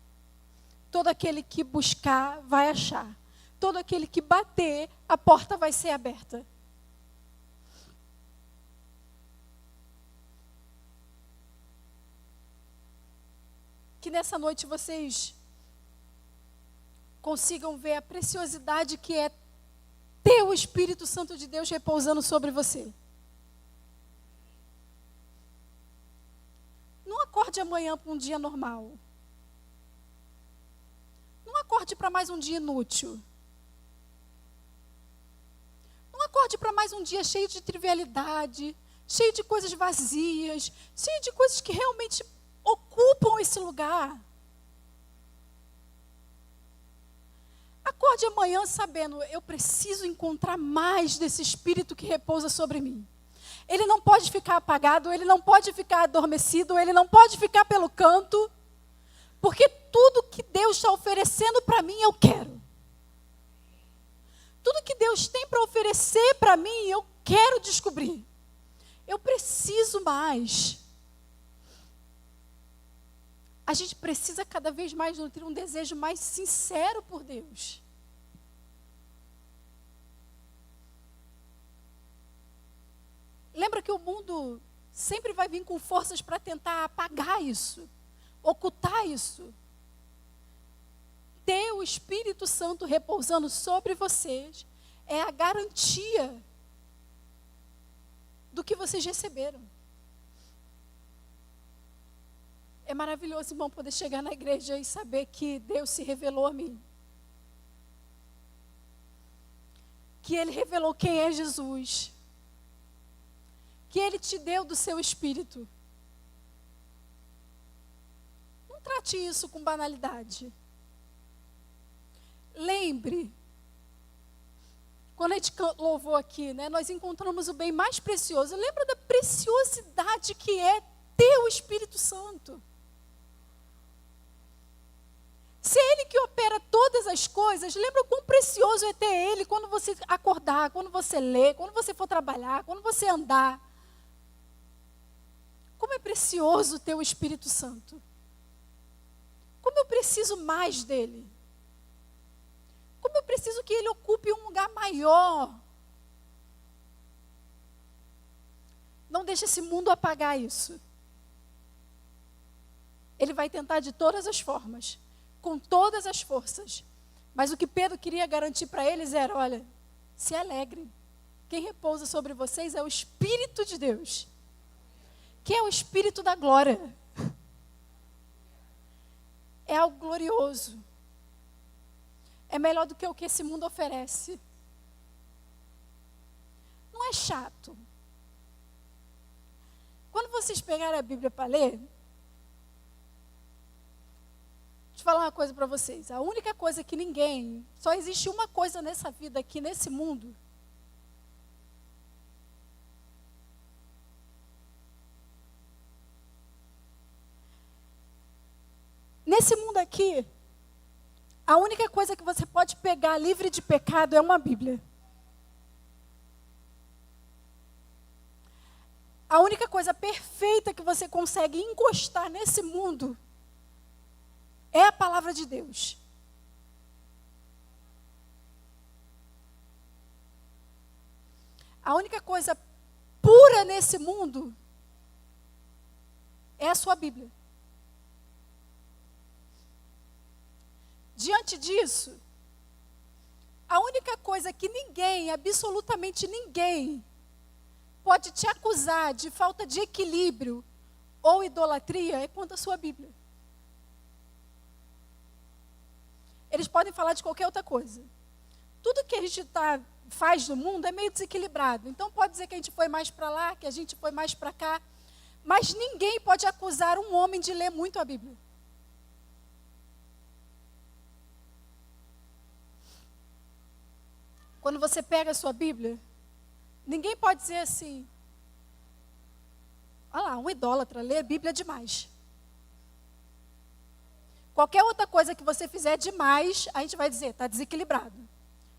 Speaker 1: Todo aquele que buscar, vai achar. Todo aquele que bater, a porta vai ser aberta. Que nessa noite vocês consigam ver a preciosidade que é ter o Espírito Santo de Deus repousando sobre você. Não acorde amanhã para um dia normal. Não acorde para mais um dia inútil. Não acorde para mais um dia cheio de trivialidade, cheio de coisas vazias, cheio de coisas que realmente ocupam esse lugar. Acorde amanhã sabendo, eu preciso encontrar mais desse Espírito que repousa sobre mim. Ele não pode ficar apagado, ele não pode ficar adormecido, ele não pode ficar pelo canto, porque tudo que Deus está oferecendo para mim, eu quero. Tudo que Deus tem para oferecer para mim, eu quero descobrir. Eu preciso mais. A gente precisa cada vez mais nutrir um desejo mais sincero por Deus. Lembra que o mundo sempre vai vir com forças para tentar apagar isso, ocultar isso. Ter o Espírito Santo repousando sobre vocês é a garantia do que vocês receberam. É maravilhoso, irmão, poder chegar na igreja e saber que Deus se revelou a mim. Que Ele revelou quem é Jesus. Que Ele te deu do seu Espírito. Não trate isso com banalidade. Lembre, quando a gente louvou aqui, né, nós encontramos o bem mais precioso. Lembra da preciosidade que é ter o Espírito Santo. Se é Ele que opera todas as coisas, lembra o quão precioso é ter Ele quando você acordar, quando você ler, quando você for trabalhar, quando você andar. Como é precioso ter o Espírito Santo. Como eu preciso mais dEle. Como eu preciso que Ele ocupe um lugar maior. Não deixe esse mundo apagar isso. Ele vai tentar de todas as formas, com todas as forças. Mas o que Pedro queria garantir para eles era, olha, se alegrem. Quem repousa sobre vocês é o Espírito de Deus, que é o Espírito da glória. É algo glorioso. É melhor do que o que esse mundo oferece. Não é chato. Quando vocês pegarem a Bíblia para ler, deixa eu falar uma coisa para vocês. A única coisa que ninguém, só existe uma coisa nessa vida aqui, nesse mundo. Nesse mundo aqui, A única coisa que você pode pegar livre de pecado é uma Bíblia. A única coisa perfeita que você consegue encostar nesse mundo é a palavra de Deus. A única coisa pura nesse mundo é a sua Bíblia. Diante disso, a única coisa que ninguém, absolutamente ninguém, pode te acusar de falta de equilíbrio ou idolatria é quanto à sua Bíblia. Eles podem falar de qualquer outra coisa. Tudo que a gente faz no mundo é meio desequilibrado. Então pode dizer que a gente foi mais para lá, que a gente foi mais para cá. Mas ninguém pode acusar um homem de ler muito a Bíblia. Quando você pega a sua Bíblia, ninguém pode dizer assim, olha lá, um idólatra lê a Bíblia demais. Qualquer outra coisa que você fizer demais, a gente vai dizer, está desequilibrado.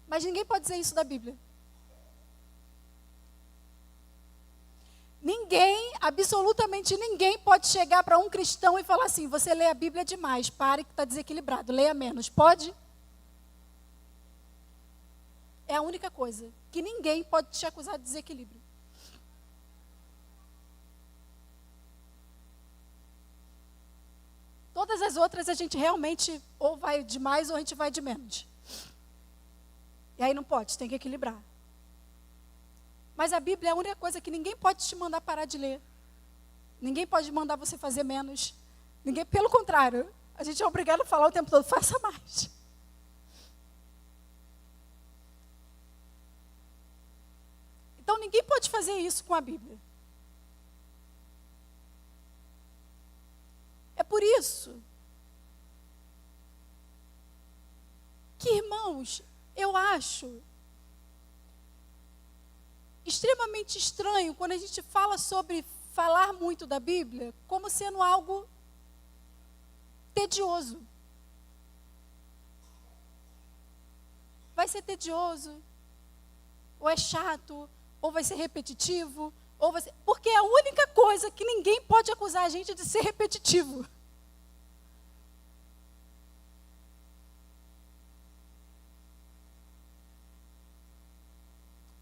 Speaker 1: Mas ninguém pode dizer isso da Bíblia. Ninguém, absolutamente ninguém pode chegar para um cristão e falar assim, você lê a Bíblia demais, pare que está desequilibrado, leia menos. Pode? É a única coisa que ninguém pode te acusar de desequilíbrio. Todas as outras a gente realmente ou vai de mais ou a gente vai de menos. E aí não pode, tem que equilibrar. Mas a Bíblia é a única coisa que ninguém pode te mandar parar de ler. Ninguém pode mandar você fazer menos. Ninguém, pelo contrário, a gente é obrigado a falar o tempo todo, faça mais. Então ninguém pode fazer isso com a Bíblia. É por isso que, irmãos, eu acho extremamente estranho quando a gente fala sobre falar muito da Bíblia como sendo algo tedioso. Vai ser tedioso, ou é chato, ou vai ser repetitivo, ou vai ser... Porque é a única coisa que ninguém pode acusar a gente de ser repetitivo.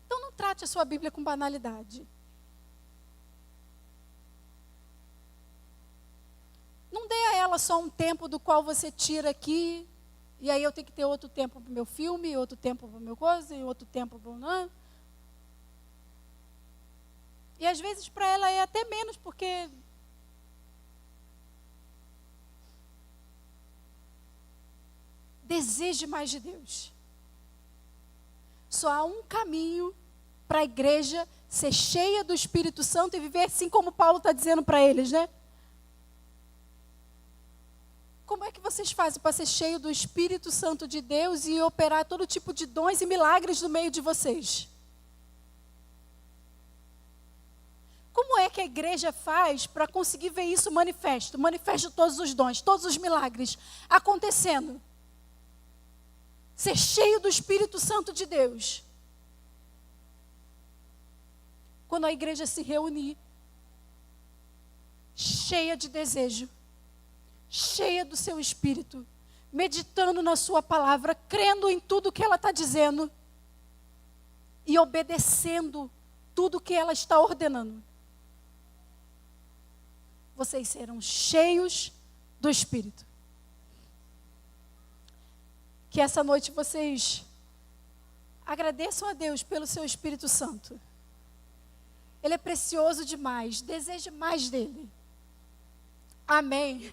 Speaker 1: Então não trate a sua Bíblia com banalidade. Não dê a ela só um tempo do qual você tira aqui, e aí eu tenho que ter outro tempo para o meu filme, outro tempo para o meu coisa, e outro tempo para o... E às vezes para ela é até menos, porque deseje mais de Deus. Só há um caminho para a igreja ser cheia do Espírito Santo e viver assim como Paulo está dizendo para eles, né? Como é que vocês fazem para ser cheio do Espírito Santo de Deus e operar todo tipo de dons e milagres no meio de vocês? Como é que a igreja faz para conseguir ver isso manifesto? Manifesto todos os dons, todos os milagres acontecendo. Ser cheio do Espírito Santo de Deus. Quando a igreja se reunir, cheia de desejo, cheia do seu Espírito, meditando na sua palavra, crendo em tudo que ela está dizendo e obedecendo tudo que ela está ordenando. Vocês serão cheios do Espírito. Que essa noite vocês agradeçam a Deus pelo seu Espírito Santo. Ele é precioso demais. Deseje mais dele. Amém.